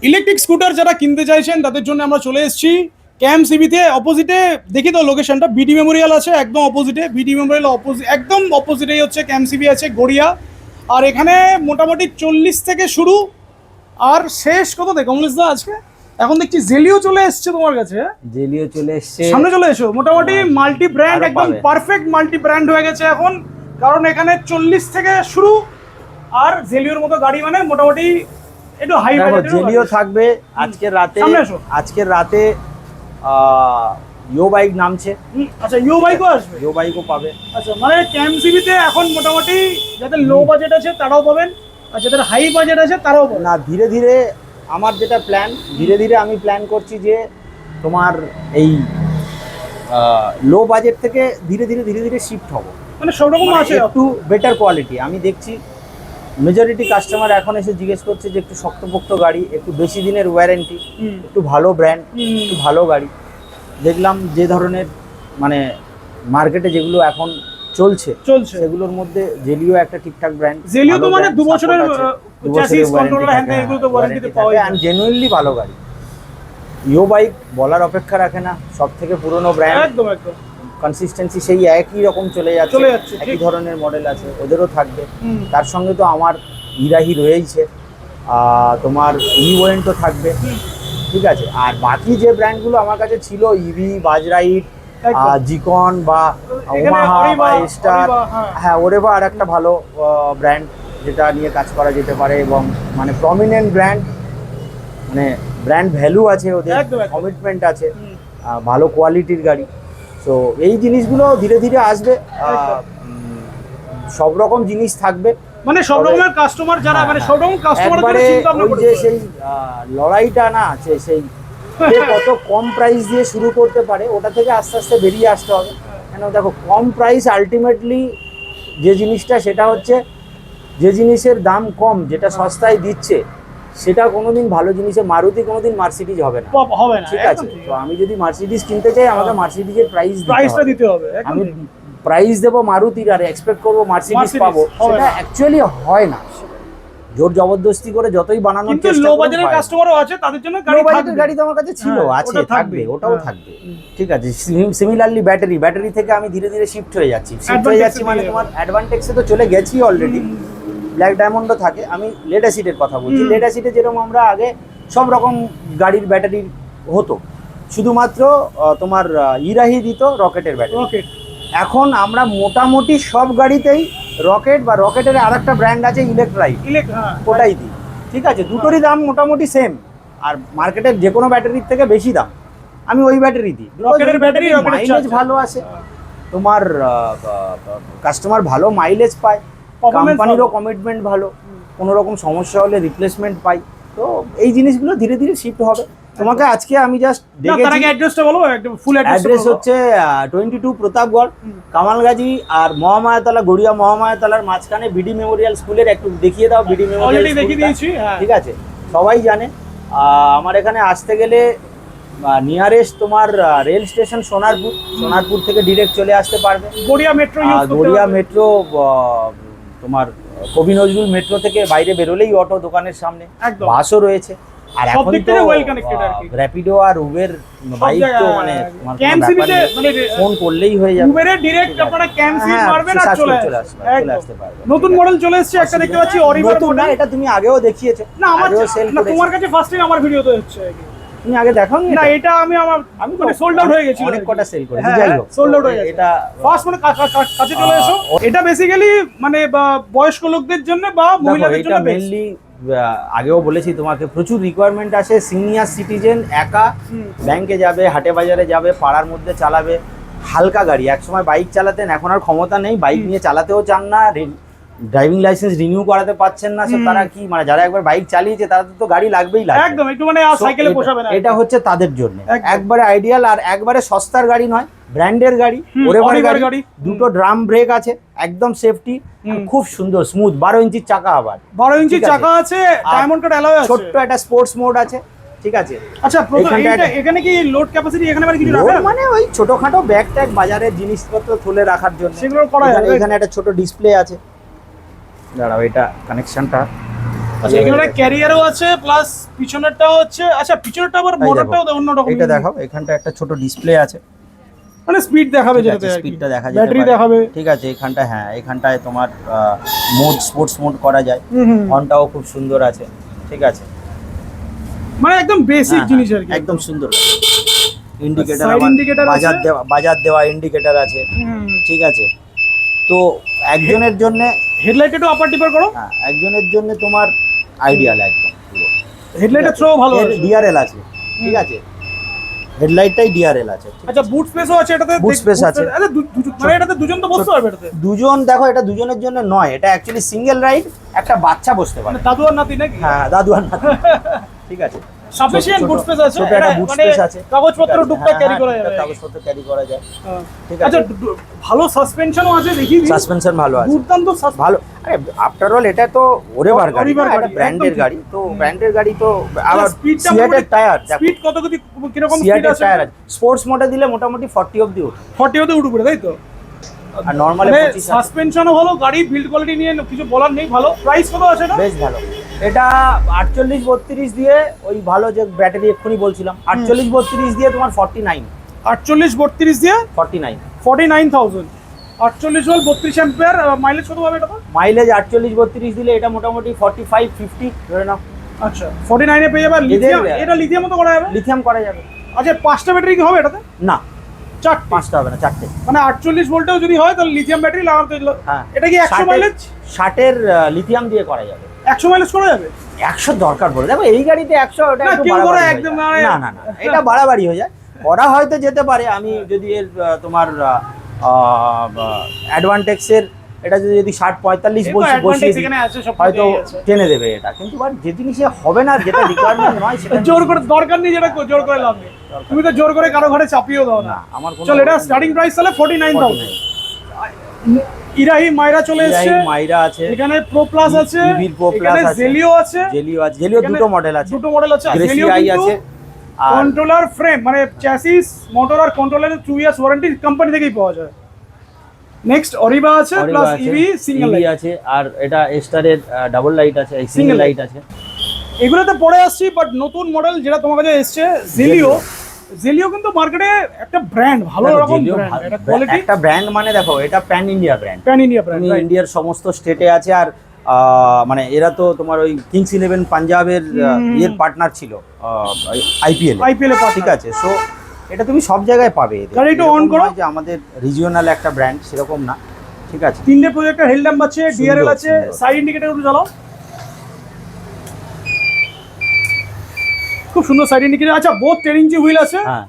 Electric scooter যারা কিনতে চাইছেন তাদের জন্য আমরা চলে এসেছি ক্যাম্প সিবিতে। অপোজিটে দেখি তো লোকেশনটা, বিডি মেমোরিয়াল আছে একদম অপোজিটে। বিডি মেমোরিয়াল একদম অপোজিটেই হচ্ছে ক্যাম্প সিবি আছে, গড়িয়া। আর এখানে মোটামুটি 40 থেকে শুরু, আর শেষ কত থেকে কমলেশদা আজকে? এখন দেখছি জেলিও চলে এসছে তোমার কাছে। জেলিও চলে এসছে, সামনে চলে এসো। মোটামুটি মাল্টি ব্র্যান্ড, একদম পারফেক্ট মাল্টি ব্র্যান্ড হয়ে গেছে এখন, কারণ এখানে 40 থেকে শুরু। আর জেলিওর মতো গাড়ি মানে মোটামুটি একটু হাই বাজেট। জেলিও থাকবে আজকের রাতে ইও বাইক নামছে। আচ্ছা, ইও বাইকও আসবে? ইও বাইকও পাবে। আচ্ছা, মানে ক্যাম্প সিবিতে এখন মোটামুটি যাদের লো বাজেট আছে তারাও পাবেন, আর যাদের হাই বাজেট আছে তারাও পাবেন। না, ধীরে ধীরে আমার যেটা প্ল্যান, ধীরে ধীরে আমি প্ল্যান করছি যে তোমার এই লো বাজেট থেকে ধীরে ধীরে শিফট হব। মানে সব রকম আছে, একটু বেটার কোয়ালিটি। আমি দেখছি মেজরিটি কাস্টমার এখন এসে জিজ্ঞেস করছে যে একটু শক্তপোক্ত গাড়ি, একটু বেশি দিনের ওয়ারেন্টি, একটু ভালো ব্র্যান্ড, একটু ভালো গাড়ি। দেখলাম যে ধরনের মানে মার্কেটে যেগুলো এখন চলছে সেগুলোর মধ্যে জেলিও একটা ঠিকঠাক ব্র্যান্ড। জেলিও তো মানে 2 বছরের চ্যাসিস কন্ট্রোলার হ্যান্ড এগুলো তো ওয়ারেন্টিতে পাওয়া যায়, আর জেনুইনলি ভালো গাড়ি। ইও বাইক বলার অপেক্ষা রাখে না, সবথেকে পুরনো ব্র্যান্ড, একদম একদম কনসিস্টেন্সি সেই একই রকম চলে যাচ্ছে, একই ধরনের মডেল আছে, ওদেরও থাকবে। তার সঙ্গে তো আমার ইরাহি রয়েইছে, তোমার ইওয়েন্টও থাকবে, ঠিক আছে। আর বাকি যে ব্র্যান্ডগুলো আমার কাছে ছিল, ইভি, বাজরাইট, জিকন বা ওমাহা বা স্টার, হ্যাঁ ওরেবা আর একটা ভালো ব্র্যান্ড যেটা নিয়ে কাজ করা যেতে পারে, এবং মানে প্রমিনেন্ট ব্র্যান্ড, মানে ব্র্যান্ড ভ্যালু আছে ওদের, কমিটমেন্ট আছে, ভালো কোয়ালিটির গাড়ি। তো এই জিনিসগুলো ধীরে ধীরে আসবে, সব রকম জিনিস থাকবে, মানে সব রকমের কাস্টমার যারা, মানে সব রকম কাস্টমারের চিন্তা ভাবনা করে। যে সেই লড়াইটা না আছে, সেই কত কম প্রাইস দিয়ে শুরু করতে পারে, ওটা থেকে আস্তে আস্তে বেরিয়ে আসতে হবে। কেন দেখো, কম প্রাইস আলটিমেটলি যে জিনিসটা, সেটা হচ্ছে যে জিনিসের দাম কম, যেটা সস্তায় দিচ্ছে, সেটা কোনোদিন ভালো জিনিসে মারুতি কোনোদিন মার্সিডিজ হবে না, ঠিক আছে। তো আমি যদি মার্সিডিজ কিনতে চাই, আমাকে মার্সিডিজের প্রাইসটা দিতে হবে। আমি প্রাইস দেবো মারুতির আর এক্সপেক্ট করবো মার্সিডিজ পাবো, সেটা অ্যাকচুয়ালি হয় না। জোর জবরদস্তি করে যতই বানানোর চেষ্টা লো বাজেটের কাস্টমারও আছে, তাদের জন্য গাড়ি তো আমার কাছে ছিল, আছে, থাকবে, ওটাও থাকবে, ঠিক আছে। সিমিলারলি ব্যাটারি থেকে আমি ধীরে ধীরে শিফট হয়ে যাচ্ছি, মানে তোমার অ্যাডভান্টেক্সে তো চলে গেছি অলরেডি। ব্ল্যাক ডায়মন্ডও থাকে। আমি লেড অ্যাসিডের কথা বলছি। লেড অ্যাসিডে যেরকম আমরা আগে সব রকম গাড়ির ব্যাটারি হতো, শুধুমাত্র তোমার ইরাহি দিত রকেটের ব্যাটারি। এখন আমরা মোটামুটি সব গাড়িতেই রকেট বা রকেটের আর একটা ব্র্যান্ড আছে ইলেকট্রাইট, ওটাই দিই, ঠিক আছে। দুটোরই দাম মোটামুটি সেম, আর মার্কেটের যে কোনো ব্যাটারির থেকে বেশি দাম। আমি ওই ব্যাটারি দিই, রকেটের ব্যাটারি মাইলেজ ভালো আসে, তোমার কাস্টমার ভালো মাইলেজ পায়, কোম্পানিরও কমিটমেন্ট ভালো, কোনো রকম সমস্যা হলে রিপ্লেসমেন্ট পাই। তো এই জিনিসগুলো ধীরে ধীরে শিফট হবে। তোমাকে আজকে আমি জাস্ট দেখেছি, অ্যাড্রেসটা বলো, একদম ফুল অ্যাড্রেস হচ্ছে 22 প্রতাপগড়, কামালগাজী আর মহামায়াতলা, গড়িয়া মহামায়াতলার মাঝখানে বিডি মেমোরিয়াল স্কুলের একটু দেখিয়ে দাও। বিডি মেমোরিয়াল দেখিয়ে দিয়েছি, ঠিক আছে, সবাই জানে। আমার এখানে আসতে গেলে নিয়ারেস্ট তোমার রেল স্টেশন সোনারপুর থেকে ডিরেক্ট চলে আসতে পারবে। গড়িয়া মেট্রো তোমার কবি নজরুল মেট্রো থেকে বাইরে বেরোলেই অটো দোকানের সামনে, বাসও রয়েছে। আর এখন তো র্যাপিডো আর উবের বাইক তো মানে ফোন করলেই হয়ে যাবে, উবেরে ডাইরেক্ট আপনারা ক্যাম্প সিট মারবেন আর চলে আসতে পারবেন। নতুন মডেল চলে এসেছে একটা, দেখতে পাচ্ছি অরিভার মডেল। এটা তুমি আগেও দেখিয়েছো? না, আমার তোমার কাছে ফার্স্ট টাইম আমার ভিডিওতে হচ্ছে, তুমি আগে দেখাওনি? না, এটা আমি মানে সোল্ড আউট হয়ে গেছে, অনেক কটা সেল করেছি, যাই হোক সোল্ড আউট হয়ে গেছে। এটা ফার্স্ট মানে কাছে চলে এসো। এটা বেসিক্যালি মানে বয়স্ক লোকদের জন্য বা মহিলাদের জন্য মেইনলি। আগেও বলেছি তোমাকে, প্রচুর রিকোয়ারমেন্ট আসে। সিনিয়র সিটিজেন একা ব্যাংকে যাবে, হাটে বাজারে যাবে, পাড়ার মধ্যে চালাবে, হালকা গাড়ি। একসময় বাইক চালাতেন, এখন আর ক্ষমতা নেই, বাইক নিয়ে চালাতেও চান না, ড্রাইভিং লাইসেন্স রিনিউ করাতে পারছেন না। তারা কি মানে যারা একবার বাইক চালিয়েছে তাদের তো গাড়ি লাগবেই লাগবে, একদম একটু মানে সাইকেলে পোষাবে না। এটা হচ্ছে তাদের জন্য একবারে আইডিয়াল। আর একবারে সস্তার গাড়ি নয়, ব্র্যান্ডের গাড়ি, ওরেভার গাড়ি, দুটো ড্রাম ব্রেক আছে, একদম সেফটি, খুব সুন্দর স্মুথ। 12 ইঞ্চির চাকা, আবার 12 ইঞ্চির চাকা আছে, ডায়মন্ড কাট অ্যালয় আছে, ছোট্ট একটা স্পোর্টস মোড আছে, ঠিক আছে। আচ্ছা, এখানে কি লোড ক্যাপাসিটি এখানে মানে কিছু রাখা, মানে ওই ছোটখাটো ব্যাগ ট্যাগ বাজারের জিনিসপত্র তুলে রাখার জন্য সেগুলো করা যাবে। এখানে একটা ছোট ডিসপ্লে আছে, দাঁড়াও এটা কানেকশনটা আচ্ছা এখানে ক্যারিয়ারও আছে প্লাস পিছনেরটাও হচ্ছে, আচ্ছা পিছনেরটা আবার এই দেখো, মোটরটাও অন্য রকম। এটা দেখাও, এখানটা একটা ছোট ডিসপ্লে আছে, মানে স্পিড দেখাবে যেটাতে স্পিডটা দেখা যাবে, ব্যাটারি দেখাবে। ঠিক আছে, এখানটা হ্যাঁ এখানটায় তোমার মোড স্পোর্টস মোড করা যায়, হুম। অনটাও খুব সুন্দর আছে, ঠিক আছে, মানে একদম বেসিক জিনিস আর কি, একদম সুন্দর। ইন্ডিকেটর, Side indicator আছে। বাজার দেওয়া ইন্ডিকেটর আছে, ঠিক আছে। তো একজনের জন্য হেডলাইট একটু আপার ডিপার করো। হ্যাঁ, একজনের জন্য তোমার আইডিয়াল একদম পুরো। হেডলাইটের থ্রো ভালো আছে। ডিআরএল আছে, ঠিক আছে, হেডলাইটটাই ডিআরএল আছে। আচ্ছা বুট স্পেসও আছে এটাতে, বুট স্পেস আছে। আচ্ছা মানে এটাতে দুজন তো বসতে পারবে এটাতে। দুজন, দেখো এটা দুজনের জন্য নয়, এটা অ্যাকচুয়ালি সিঙ্গেল রাইড, একটা বাচ্চা বসতে পারে, মানে দাদু আর নাতি নাকি? হ্যাঁ দাদু আর নাতি, ঠিক আছে। সাফিসিয়েন্ট বুট স্পেস আছে, ছোট একটা বুট মানে স্পেস আছে, কাগজপত্র টুকটাক ক্যারি করা যাবে। কাগজপত্র ক্যারি করা যায়, হ্যাঁ। ঠিক আচ্ছা আছে। ভালো সাসপেনশনও আছে দেখি। সাসপেনশন ভালো আছে, দুর্দান্ত ভালো। আরে আফটার অল এটা তো ওরেভার গাড়ি, ওরেভার গাড়ি, এটা ব্র্যান্ডের একদম গাড়ি, তো ব্র্যান্ডের গাড়ি তো আবার স্পিডটা সিয়াটের টায়ার, স্পিড কত কিরকম স্পিড সিয়াটের আছে? টায়ার আছে, স্পোর্টস মোডে দিলে মোটামুটি 40 অবধি ওঠে, 40 অবধি উঠে পড়ে, তাই তো? আর নরমালে মানে 25 আছে। সাসপেনশনও ভালো, গাড়ি বিল্ড কোয়ালিটি নিয়ে কিছু বলার নেই, ভালো। প্রাইস কত আছে এটা? বেশ ভালো। এটা 48-32 দিয়ে, ওই ভালো যে ব্যাটারি এক্ষুনি বলছিলাম, 48-32 দিয়ে তোমার 49 48-32 দিয়ে 49 49,000। 48 ভোল্ট 32 অ্যাম্পিয়ার, মাইলেজ কত পাবে এটা? মাইলেজ 48-32 দিলে এটা মোটামুটি 45-50 ধরে নাও। আচ্ছা 49 এ পেয়ে যাবে। লিথিয়াম, এটা লিথিয়াম তো করা যাবে? লিথিয়াম করা যাবে। আচ্ছা 5টা ব্যাটারি কি হবে এটাতে? না, 4টে। 5টা হবে না, 4টে। মানে 48 ভোল্টেও যদি হয় তাহলে লিথিয়াম ব্যাটারি লাগাতে হলো। হ্যাঁ, এটা কি 100 মাইলেজ? 60-এর লিথিয়াম দিয়ে করা যাবে। 100 মাইলেজ করা যাবে? 100 দরকার পড়ে, দেখো এই গাড়িতে 100, ওটা না, একটু কেউ করে বাড়াবাড়ি হয়ে একদম যায়। না, না না না, এটা বাড়াবাড়ি হয়ে যায়, করা হয়তো যেতে পারে। আমি যদি এর তোমার অ্যাডভান্টেক্সের এটা যদি 60-45 বসিয়ে দিই, এখানে আছে সব হয়তো টেনে দেবে এটা, কিন্তু বাট যে জিনিসে হবে না, যেটা রিকোয়ারমেন্ট নয়, সেটা জোর করে দরকার নেই, যেটা জোর করে লাভ নেই। তুমি তো জোর করে কারো ঘরে চাপিয়েও দাও না। না, আমার কোনো চল এটা স্টার্টিং প্রাইস তাহলে 49,000। ইরাহি মাইরা চলে এসেছে, মাইরা আছে, এখানে প্রো প্লাস আছে, ইভির প্রো প্লাস এখানে আছে, জেলিও আছে, জেলিও দুটো মডেল আছে, দুটো মডেল আছে। গ্রেসি জেলিও আই কিন্তু আছে, আর কন্ট্রোলার ফ্রেম মানে চ্যাসিস, মোটর আর কন্ট্রোলারের 2 ইয়ার্স ওয়ারেন্টি কোম্পানি থেকেই পাওয়া যায়। নেক্সট অরিবা আছে, প্লাস ইভি সিঙ্গেল লাইট আছে, আর এটা এস্টারের ডাবল লাইট আছে, এই সিঙ্গেল লাইট আছে। এগুলোতে পরে আসছি, বাট নতুন মডেল যেটা তোমার কাছে এসছে জেলিও। জেলিও কিন্তু মার্কেটে একটা ব্র্যান্ড, ভালো রকম ব্র্যান্ড, এটা কোয়ালিটি একটা ব্র্যান্ড, মানে দেখো এটা pan India brand, pan India brand, ইন্ডিয়ার সমস্ত স্টেটে আছে। আর মানে এরা তো তোমার ওই কিংস ইলেভেন পাঞ্জাবের এর পার্টনার ছিল আইপিএল এ, ঠিক আছে। সো এটা তুমি সব জায়গায় পাবে। গাড়ি একটু অন করো। যে আমাদের রিজিওনাল একটা ব্র্যান্ড সেরকম না, ঠিক আছে। 3টে প্রজেক্টর হেড ল্যাম্প আছে, ডিআরএল আছে, সাইড ইন্ডিকেটর একটু জ্বালাও। খুব সুন্দর সাইড ইন্ডিকেটর। আচ্ছা বোথ 10 ইঞ্চি হুইল আছে, হ্যাঁ,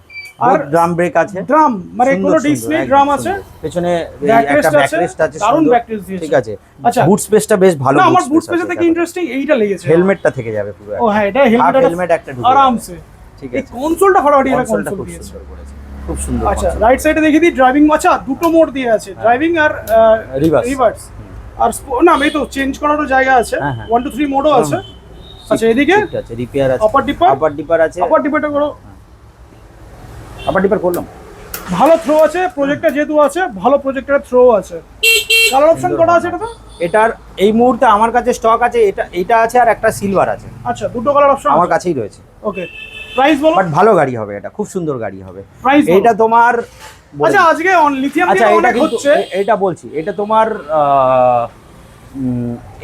আর আর ড্রাম ব্রেক আছে, ড্রাম মানে কোনো ডিস্ক নেই, ড্রাম আছে, পেছনে ব্যাকরেস্ট একটা আছে, ব্যাকরেস্ট আছে, দারুণ সুন্দর, ব্যাকরেস্ট দিয়েছে, ঠিক আছে। আচ্ছা বুট স্পেসটা বেশ ভালো। না আমার বুট স্পেসে থেকে ইন্টারেস্টিং এইটা লেগেছে, হেলমেটটা থেকে যাবে পুরো। ও হ্যাঁ, এটা হেলমেট একটা ঢুকে আরামসে, ঠিক এই আছে। কনসোলটা ফাটাফাটি, এটা কনসোলটা কনসোল খুব দিয়েছে, সুন্দর করেছে, খুব সুন্দর। আচ্ছা রাইট সাইডে দেখিয়ে দিই ড্রাইভিং। আচ্ছা দুটো মোড দিয়ে আছে, ড্রাইভিং আর রিভার্স। আর না এই তো চেঞ্জ করারও জায়গা আছে, 1 to 3 মোডও আছে। আচ্ছা এদিকে ঠিক আছে, রিপেয়ার আছে, আপার ডিপার আছে, আপার ডিপারটা করো, আপার ডিপার করলাম। ভালো থ্রো আছে, প্রজেক্টর যেহেতু আছে ভালো প্রজেক্টরের থ্রো আছে। কালার অপশন কটা আছে এটাতে? এটার এই মুহূর্তে আমার কাছে স্টক আছে, এটা আছে, আর একটা সিলভার আছে। আচ্ছা দুটো কালার অপশন আমার কাছেই রয়েছে। ওকে প্রাইস বলো। বাট ভালো গাড়ি হবে, এটা খুব সুন্দর গাড়ি হবে। প্রাইস এটা তোমার আচ্ছা আজকে লিথিয়াম আচ্ছা দিয়ে এটা অনেক কিন্তু হচ্ছে, এটা বলছি, এটা তোমার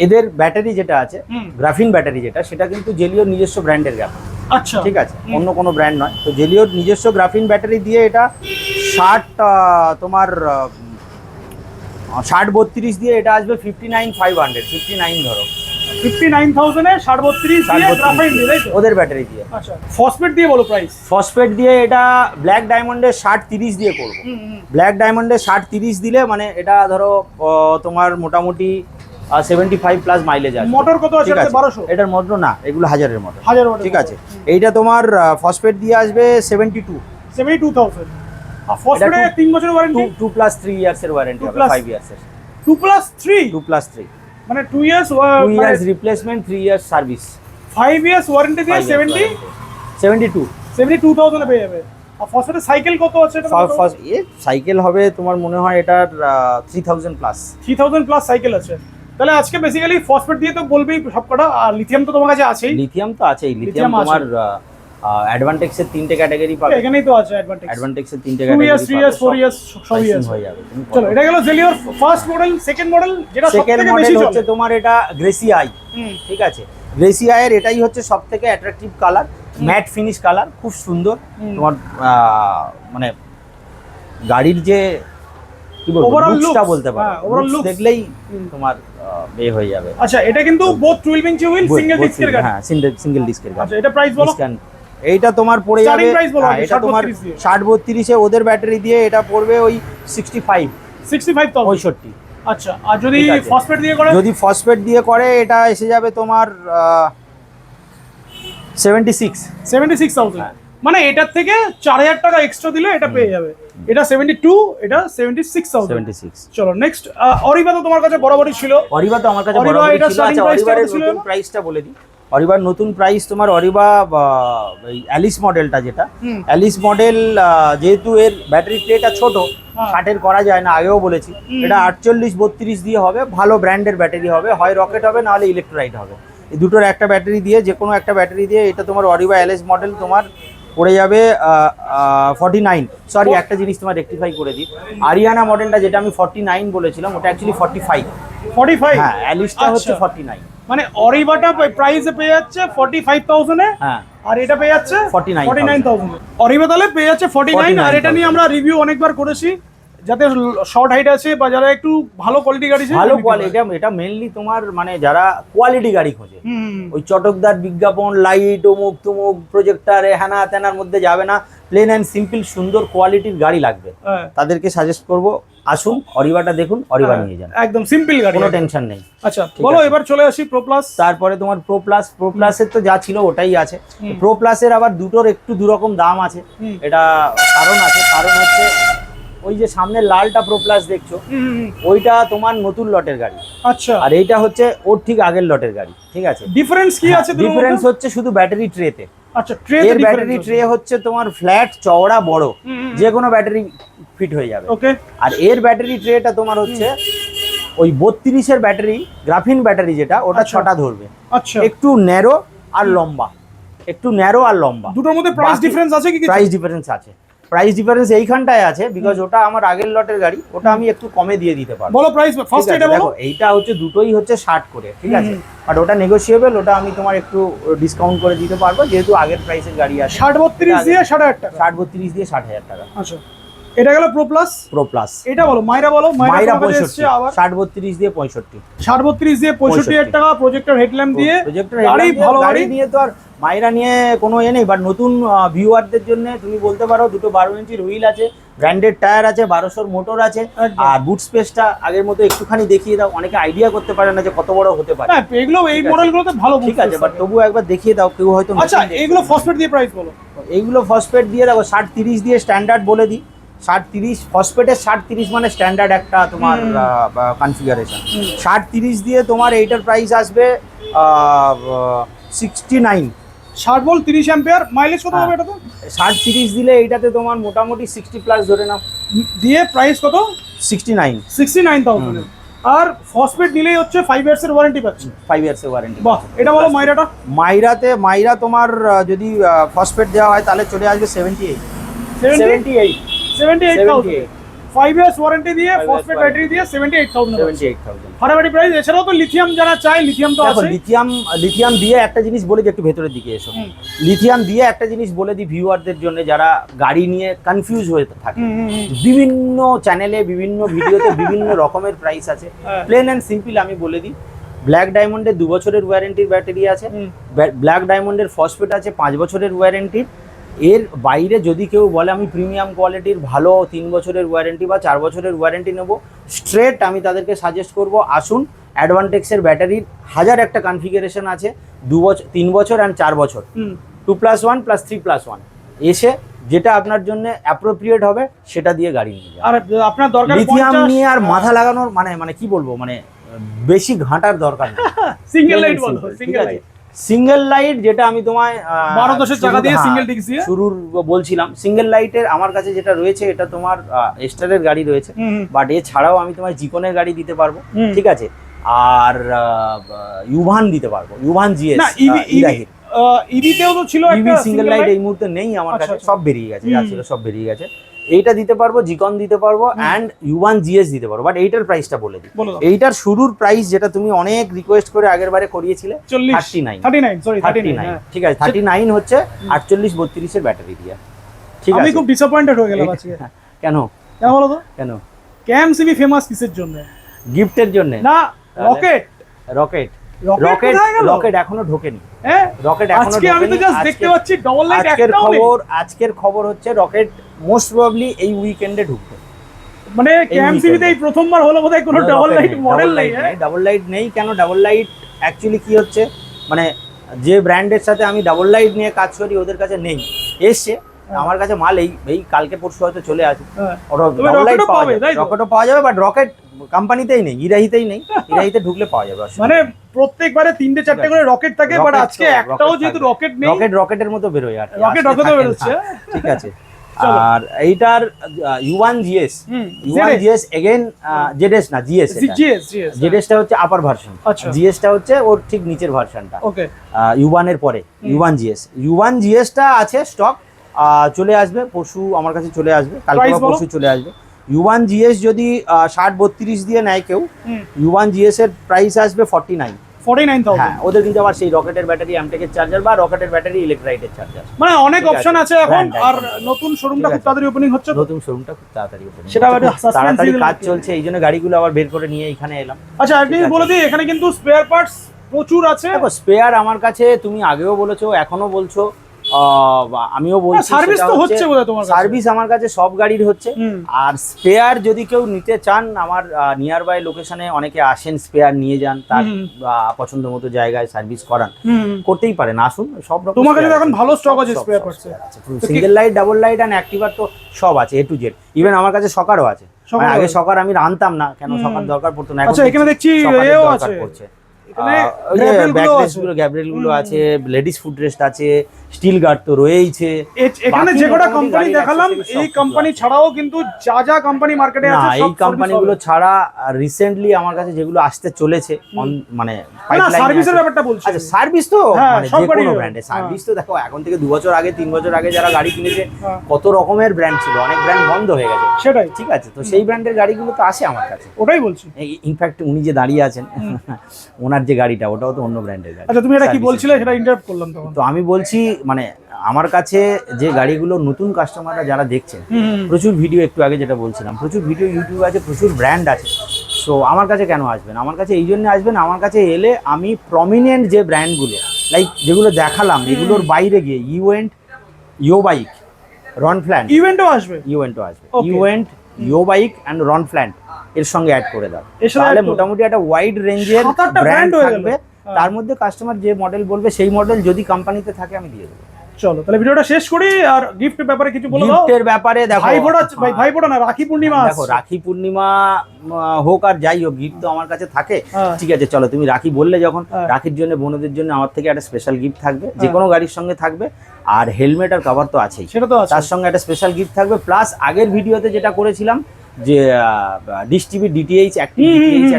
এদের ব্যাটারি যেটা আছে, গ্রাফিন ব্যাটারি যেটা, সেটা কিন্তু জেলিওর নিজস্ব ব্র্যান্ডের গ্রাফিন, আচ্ছা ঠিক আছে, অন্য কোনো ব্র্যান্ড নয়। তো জেলিওর নিজস্ব গ্রাফিন ব্যাটারি দিয়ে এটা 60 32 দিয়ে এটা আসবে 59,500, 59 ধরো, 59,000 এ 60-32 দিয়ে গ্রাফাইট দিয়ে, তাই তো? ওদের ব্যাটারি দিয়ে। আচ্ছা ফসফেট দিয়ে বলো প্রাইস। ফসফেট দিয়ে এটা ব্ল্যাক ডায়মন্ডের 60-30 দিয়ে করবো। ব্ল্যাক ডায়মন্ডের 60-30 দিলে মানে এটা ধরো তোমার মোটামুটি 75 প্লাস মাইলেজ আছে। মোটর কত আছে? ঠিক আছে, 1200 এটার মোটর না, এগুলো 1000-এর মোটর, 1000 ওয়াটের ঠিক আছে। এইটা তোমার ফসফেট দিয়ে আসবে 72,000। আর ফসফেটে 3 বছরের ওয়ারেন্টি, 2+3 ইয়ার্স এর ওয়ারেন্টি হবে, 5 ইয়ার্স এর, 2+3 2+3 মানে 2 years 2 years replacement, 3 years service, 5 years warranty দিয়ে 72,000 এ পেয়ে যাবে। আর ফসফেটের সাইকেল কত আছে এটা? সাইকেল হবে তোমার মনে হয় এটার 3000 প্লাস, 3000 প্লাস সাইকেল আছে। তাহলে আজকে বেসিক্যালি ফসফেট দিয়ে তো বলবেই সবকটা, আর লিথিয়াম তো তোমার কাছে আছেই। লিথিয়াম তো আছেই, লিথিয়াম Lithium তোমার অ্যাডভান্টেক্সের 3টে ক্যাটাগরি পাবে। এখানেই তো আছে অ্যাডভান্টেজ, অ্যাডভান্টেক্সের 3টে 2 ইয়ার্স ক্যাটাগরি 3 ইয়ার্স 4 ইয়ার্স সবই আছে হয়ে যাবে। তুমি চলো এটা গেল জেলিওর ফার্স্ট মডেল। সেকেন্ড মডেল যেটা সেকেন্ড সবথেকে মডেল বেশি হচ্ছে চলে, তোমার এটা গ্রেসি আই। ঠিক আছে, গ্রেসি আইয়ের এটাই হচ্ছে সবথেকে attractive colour, mat finish colour, খুব সুন্দর। তোমার মানে গাড়ির যে কি বলবো Overall লুকসটা looks, বলতে পারো, হ্যাঁ, overall looks looks। দেখলেই তোমার বে হয়ে যাবে। আচ্ছা এটা কিন্তু বোথ 12 ইঞ্চি হুইল সিঙ্গেল ডিস্কের গাড়ি। হ্যাঁ, সিঙ্গেল ডিস্কের গাড়ি। আচ্ছা এটা প্রাইস বলো। এইটা তোমার পড়ে যাবে, Starting price বলো হ্যাঁ, আগে, এটা তোমার 60-32 দিয়ে। 60-32 এ ওদের ব্যাটারি দিয়ে এটা পড়বে ওই 65 65,000। 65। আচ্ছা আর যদি ঠিক আছে। ফসফেট দিয়ে করে, যদি ফসফেট দিয়ে করে এটা এসে যাবে তোমার 76। 76,000। হ্যাঁ। মানে এটার থেকে 4000 টাকা এক্সট্রা দিলে এটা পেয়ে যাবে। এটা 72, এটা 76,000। 76। চলো নেক্সট, অরিবা তো তোমার কাছে বরাবরই ছিল। অরিবা তো আমার কাছে অরিবা বরাবরই এটা ছিল। starting আচ্ছা price টা অরিবার ছিল নতুন না? প্রাইসটা বলে দিই। অরিবার নতুন প্রাইস তোমার অরিবা এই অ্যালিস মডেলটা যেটা অ্যালিস মডেল, যেহেতু এর ব্যাটারি ট্রেটা ছোট, 60-এর করা যায় না, আগেও বলেছি। এটা 48-32 দিয়ে হবে, ভালো ব্র্যান্ডের ব্যাটারি হবে, হয় রকেট হবে না হলে ইলেকট্রোলাইট হবে। এই দুটোর একটা ব্যাটারি দিয়ে, যে কোনো একটা ব্যাটারি দিয়ে এটা তোমার অরিবা অ্যালিস মডেল তোমার পড়ে যাবে 49। সরি, একটা জিনিস তোমার রেকটিফাই করে দিই, আরিয়ানা মডেলটা যেটা আমি 49 বলেছিলাম ওটা অ্যাকচুয়ালি 45। 45। হ্যাঁ, অ্যালিসটা হচ্ছে 49। মানে অরিবাটা প্রাইসে পেয়ে যাচ্ছে 45,000 এ, হ্যাঁ, আর এটা পেয়ে যাচ্ছে 49,000 অরিবা তাহলে পেয়ে যাচ্ছে 49। আর এটা নিয়ে আমরা রিভিউ অনেকবার করেছি, যাতে শর্ট হাইট আছে বা যারা একটু ভালো কোয়ালিটি গাড়ি চায়, ভালো কোয়ালিটি। এটা মেইনলি তোমার মানে যারা কোয়ালিটি গাড়ি খোঁজে, ওই চটকদার বিজ্ঞাপন, লাইট, অমুক তুমুক, প্রজেক্টারে হ্যানা ত্যানার মধ্যে যাবে না, প্লেন অ্যান্ড সিম্পল সুন্দর কোয়ালিটির গাড়ি লাগবে, তাদেরকে সাজেস্ট করব আসুন অরিবাটা দেখুন, অরিবা নিয়ে যান, একদম সিম্পল গাড়ি, কোনো টেনশন নেই। আচ্ছা বলো এবার চলে আসি প্রো প্লাস। তারপরে তোমার প্রো প্লাসের তো যা ছিল ওটাই আছে। প্রো প্লাসের আবার দুটোর একটু দুরকম দাম আছে। এটা কারণ আছে, কারণ হচ্ছে ওই যে সামনে লালটা প্রো প্লাস দেখছো, ওইটা তোমার নতুন লটের গাড়ি। আচ্ছা, আর এইটা হচ্ছে ওর ঠিক আগের লটের গাড়ি। ঠিক আছে, ডিফারেন্স কি আছে? ডিফারেন্স হচ্ছে শুধু ব্যাটারি ট্রেতে। আচ্ছা, ট্রে এর ব্যাটারি ট্রে হচ্ছে তোমার ফ্ল্যাট, চওড়া, বড়, যে কোনো ব্যাটারি ফিট হয়ে যাবে। ওকে। আর এর ব্যাটারি ট্রেটা তোমার হচ্ছে ওই 32-এর ব্যাটারি, গ্রাফিন ব্যাটারি যেটা, ওটা 6টা ধরবে। আচ্ছা, একটু ন্যারো আর লম্বা, একটু ন্যারো আর লম্বা। দুটোর মধ্যে প্রাইস ডিফারেন্স আছে কি? প্রাইস ডিফারেন্স আছে, প্রাইস ডিফারেন্স এইখানটায় আছে, বিকজ ওটা আমার আগের লটের গাড়ি, ওটা আমি একটু কমে দিয়ে দিতে পারবো। বলো প্রাইস ফার্স্ট এটা বলো। এইটা হচ্ছে দুটোই হচ্ছে 60 করে, ঠিক আছে, বাট ওটা নেগোশিয়েবল, ওটা আমি তোমার একটু ডিসকাউন্ট করে দিতে পারবো, যেহেতু আগের প্রাইসের গাড়ি আছে। 60-32 দিয়ে 60,000 টাকা। 60-32 দিয়ে 60,000 টাকা। আচ্ছা, এটা গেল প্রো প্লাস। প্রো প্লাস এটা বলো মাইরা, বলো মাইরা তোমার কাছে 65, এসছে আবার 60-32 দিয়ে 65, 60-32 দিয়ে 65,000 টাকা। প্রজেক্টর হেডল্যাম্প দিয়ে, প্রজেক্টর গাড়ি ভালো গাড়ি নিয়ে তো আর মাইরা নিয়ে কোনো নেই, বাট নতুন ভিউয়ারদের জন্য তুমি বলতে পারো দুটো 12 ইঞ্চির হুইল আছে, ব্র্যান্ডেড টায়ার আছে, 1200 মোটর আছে, আর বুট স্পেসটা আগের মতো একটুখানি দেখিয়ে দাও, অনেকে আইডিয়া করতে পারে না যে কত বড় হতে পারে। হ্যাঁ, এগুলো এই মডেলগুলোতে ভালো, ঠিক আছে, বাট তবুও একবার দেখিয়ে দাও, কেউ হয়তো। আচ্ছা, এগুলো ফসফেট দিয়ে প্রাইস বলো। এইগুলো ফসফেট দিয়ে দেখো 60-30 দিয়ে স্ট্যান্ডার্ড বলে দিই, 60-30 ফসফেটের 60-30 মানে স্ট্যান্ডার্ড একটা তোমার কনফিগারেশন। 60-30 দিয়ে তোমার এইটার প্রাইস আসবে 69। 60 ভোল্ট 30 অ্যাম্পিয়ার, মাইলেজ কত হবে এটাতে? 60-30 দিলে এইটাতে তোমার মোটামুটি 60 প্লাস ধরে নাও, দিয়ে প্রাইস কত? 69,000। আর ফসফেট নিলেই হচ্ছে 5 ইয়ার্স এর ওয়ারেন্টি পাচ্ছি। 5 ইয়ার্স এর ওয়ারেন্টি। বাহ, এটা বলো মাইরাটা। মাইরা তোমার যদি ফসফেট দেওয়া হয় তাহলে চলে আসবে 78,000। 5 ইয়ার্স ওয়ারেন্টি দিয়ে ফসফেট ব্যাটারি দিয়ে 78,000। ফাটাফাটি প্রাইস। এছাড়াও তো লিথিয়াম যারা চায়, লিথিয়াম তো আছে। লিথিয়াম দিয়ে একটা জিনিস বলে দিই, একটু ভেতরের দিকে এসো। লিথিয়াম দিয়ে একটা জিনিস বলে দিই ভিউয়ারদের জন্য যারা গাড়ি নিয়ে কনফিউজ হয়ে থাকে। বিভিন্ন চ্যানেলে, বিভিন্ন ভিডিওতে বিভিন্ন রকমের প্রাইস আছে। প্লেন অ্যান্ড সিম্পল আমি বলে দিই, ব্ল্যাক ডায়মন্ডের 2 বছরের ওয়ারেন্টির ব্যাটারি আছে, ব্ল্যাক ডায়মন্ডের ফসফেট আছে 5 বছরের ওয়ারেন্টির। এর বাইরে যদি কেউ বলে আমি প্রিমিয়াম কোয়ালিটির ভালো 3 বছরের ওয়ারেন্টি বা 4 বছরের ওয়ারেন্টি নেব, স্ট্রেট আমি তাদেরকে সাজেস্ট করব আসুন অ্যাডভান্টেক্সের ব্যাটারির 1000 একটা কনফিগারেশন আছে, 2 বছর, 3 বছর অ্যান্ড 4 বছর, 2+1 + 3+1, এসে যেটা আপনার জন্য অ্যাপ্রোপ্রিয়েট হবে সেটা দিয়ে গাড়ি নিয়ে যান। আর আপনার দরকার লিথিয়াম নিয়ে আর মাথা লাগানোর মানে কি বলবো, মানে বেশি ঘাঁটার দরকার নেই। সিঙ্গেল লাইট বলো, সিঙ্গেল লাইট। সিঙ্গেল লাইট যেটা আমি তোমায় 12-10 টাকা দিয়ে সিঙ্গেল ডিস্ক দিয়ে শুরুর বলছিলাম, সিঙ্গেল লাইটের আমার কাছে যেটা রয়েছে এটা তোমার এস্টারের গাড়ি রয়েছে, বাট এছাড়াও আমি তোমার জিকনের গাড়ি দিতে পারবো। ঠিক আছে, আর ইউভান দিতে পারবো, ইউভান জিএস না ইভিতেও তো ছিল ইভি একটা সিঙ্গেল লাইট এই মুহূর্তে নেই আমার আচ্ছা, কাছে, আচ্ছা। সব বেরিয়ে গেছে, যা ছিল সব বেরিয়ে গেছে। এইটা দিতে পারবো, জিকন দিতে পারবো, অ্যান্ড ইউভান জিএস দিতে পারবো। বাট এইটার প্রাইসটা বলে দিই, বলে দাও। এইটার শুরুর প্রাইস যেটা তুমি অনেক রিকোয়েস্ট করে আগের বারে করিয়েছিলে 39 সরি 39 ঠিক আছে, 39 হচ্ছে 48 32 এর ব্যাটারি দিয়ে। ঠিক আমি আছে, খুব ডিসঅ্যাপয়েন্টেড হয়ে গেলাম আজকে। কেন কেন বলো তো? কেন? ক্যাম সিবি ফেমাস কিসের জন্য? গিফটের জন্য না, তাহলে? রকেট রকেট রকেট রকেট কোথায় গেল? রকেট এখনো ঢোকেনি, হ্যাঁ রকেট এখনো আজকে আমি তো ঢোকেনি। জাস্ট দেখতে পাচ্ছি ডবল লাইট আজকের একটাও নেই। আজকের খবর হচ্ছে রকেট মোস্ট প্রবাবলি এই উইকেন্ডে ঢুকবে। মানে ক্যাম সিবিতে এই প্রথমবার হলো বোধহয় কোনো ডাবল লাইট মডেল নেই। ডাবল লাইট নেই কেন? ডাবল লাইট অ্যাকচুয়ালি কি হচ্ছে, মানে যে ব্র্যান্ডের সাথে আমি ডাবল লাইট নিয়ে কাজ করি ওদের কাছে নেই, এসছে আমার কাছে মাল এই কালকে পরশু হয়তো চলে আসে। ওরা ডাবল লাইট পাওয়া যাবে, রকেটও পাওয়া যাবে, বাট রকেট কোম্পানিতেই নেই, ইরাহিতেই নেই, ইরাহিতে ঢুকলে পাওয়া যাবে। মানে প্রত্যেকবারে 3-4টে করে রকেট থাকে, বাট আজকে একটাও যেহেতু রকেট নেই, রকেটের মতো বেরোয় আর রকেট বেরোচ্ছে। ঠিক আছে। আর এইটার yuan GS, yuan GS again ZS না জিএস, জেডএসটা হচ্ছে আপার ভার্সন, জিএসটা হচ্ছে ওর ঠিক নিচের ভার্সনটা। ওকে, ইউয়ান এর পরে ইউয়ান জিএসটা আছে স্টক, চলে আসবে পরশু, আমার কাছে চলে আসবে, কালকে বা পরশু চলে আসবে। ইউয়ান জিএস যদি 60-32 দিয়ে নেয় কেউ, ইউয়ান জিএস এর প্রাইস আসবে 49,000। হ্যাঁ, ওদের কিন্তু আবার সেই রকেটের ব্যাটারি অ্যামটেকের চার্জার বা রকেটের ব্যাটারি ইলেকট্রাইটের চার্জার, মানে অনেক অপশন আছে এখন। আর নতুন শোরুমটা খুব তাড়াতাড়ি ওপেনিং হচ্ছে, নতুন শোরুমটা খুব তাড়াতাড়ি ওপেনিং, সেটা তাড়াতাড়ি কাজ চলছে, এই জন্য গাড়িগুলো আবার বের করে নিয়ে এখানে এলাম। আচ্ছা, আপনি বলে দিই এখানে কিন্তু স্পেয়ার পার্টস প্রচুর আছে। দেখো স্পেয়ার আমার কাছে তুমি আগেও বলেছো, এখনো বলছো, আমিও বলছি, সার্ভিস তো হচ্ছে বোধহয় তোমার কাছে। সার্ভিস আমার কাছে সব গাড়ির হচ্ছে। আর স্পেয়ার যদি কেউ নিতে চান, আমার নিয়ার বাই লোকেশনে অনেকে আসেন, স্পেয়ার নিয়ে যান, তার পছন্দ মতো জায়গায় সার্ভিস করান, করতেই পারেন, আসুন। সব রকম তোমার কাছে এখন ভালো স্টক আছে spare parts, single light, double light and অ্যাক্টিভার তো সব আছে, এ টু জেড। ইভেন আমার কাছে সকারও আছে, আগে সকার আমি আনতাম না, কেন সকার দরকার পড়তো না, আচ্ছা এখানে দেখছি এও আছে, গ্যাব্রিয়েল গুলো আছে, লেডিস ফুটরেস্ট আছে, স্টিল গার্ড তো রয়েইছে। এখানে যে কটা কোম্পানি দেখালাম, এই কোম্পানি ছাড়াও কিন্তু যা কোম্পানি মার্কেটে আছে, এই কোম্পানিগুলো ছাড়া রিসেন্টলি আমার কাছে যেগুলো আসতে চলেছে, মানে পাইপলাইন, সার্ভিসের ব্যাপারটা বলছি। আচ্ছা সার্ভিস তো মানে যে কোনো ব্র্যান্ডে সার্ভিস তো দেখো, এখন থেকে 2 বছর আগে 3 বছর আগে যারা গাড়ি কিনেছে, কত রকমের ব্র্যান্ড ছিল, অনেক ব্র্যান্ড বন্ধ হয়ে গেছে, সেটাই ঠিক আছে। তো সেই ব্র্যান্ডের গাড়িগুলো তো আসে আমার কাছে, ওটাই বলছি। ইনফ্যাক্ট উনি যে দাঁড়িয়ে আছেন, ওনার যে গাড়িটা, ওটাও তো অন্য ব্র্যান্ডের গাড়ি। আচ্ছা, তুমি এটা কি বলছিলে, সেটা ইন্টারাপ্ট করলাম তখন। তো আমি বলছি, মানে আমার কাছে যে গাড়িগুলো নতুন কাস্টমাররা যারা দেখছেন, প্রচুর ভিডিও, একটু আগে যেটা বলছিলাম, প্রচুর ভিডিও ইউটিউব আছে, প্রচুর ব্র্যান্ড আছে। সো আমার কাছে কেন আসবেন? আমার কাছে এই জন্য আসবেন, আমার কাছে এলে আমি প্রমিনেন্ট যে ব্র্যান্ডগুলো, লাইক যেগুলো দেখালাম, এগুলোর বাইরে গিয়ে ইউএন্ট, ইও বাইক, রন ফ্ল্যান্ট, ইউএন্টও আসবে, ইউএন্ট, ইও বাইক অ্যান্ড রন ফ্ল্যান্ট এর সঙ্গে অ্যাড করে দাও, তাহলে মোটামুটি একটা ওয়াইড রেঞ্জের ব্র্যান্ড থাকবে। তার মধ্যে কাস্টমার যে মডেল বলবে, সেই মডেল যদি কোম্পানিতে থাকে আমি দিয়ে দেবো। চলো তাহলে ভিডিওটা শেষ করি। আর গিফটের ব্যাপারে কিছু বলো। গিফটের ব্যাপারে দেখো, ভাইফোঁটা না, রাখি পূর্ণিমা, দেখো রাখি পূর্ণিমা হোক আর যাই হোক, গিফট তো আমার কাছে থাকে। ঠিক আছে, চলো তুমি রাখি বললে যখন, রাখির জন্য, বোনদের জন্য আমার থেকে একটা স্পেশাল গিফট থাকবে, যে কোনো গাড়ির সঙ্গে থাকবে। আর হেলমেট আর কভার তো আছেই, সেটা তো আছে, তার সঙ্গে একটা স্পেশাল গিফট থাকবে। প্লাস আগের ভিডিওতে যেটা করেছিলাম, যে ডিশ টিভি ডিটিএইচ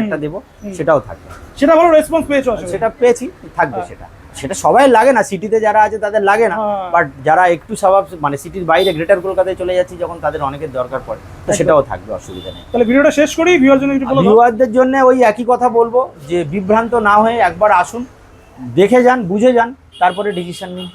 একটা দেবো, সেটাও থাকবে। সেটা ভালো রেসপন্স পেয়েছো? সেটা পেয়েছি, থাকবে। সেটা সবাই লাগে না, সিটিতে যারা আছে তাদের লাগে না, বাট যারা একটু স্বভাব, মানে সিটির বাইরে গ্রেটার কলকাতায় চলে যাচ্ছি যখন, তাদের অনেকের দরকার পড়ে, তো সেটাও থাকবে, অসুবিধা নেই। তাহলে ভিডিওটা শেষ করি। ভিউয়ারদের জন্য ওই একই কথা বলবো, যে বিভ্রান্ত না হয়ে একবার আসুন, দেখে যান, বুঝে যান, তারপরে ডিসিশন নিন।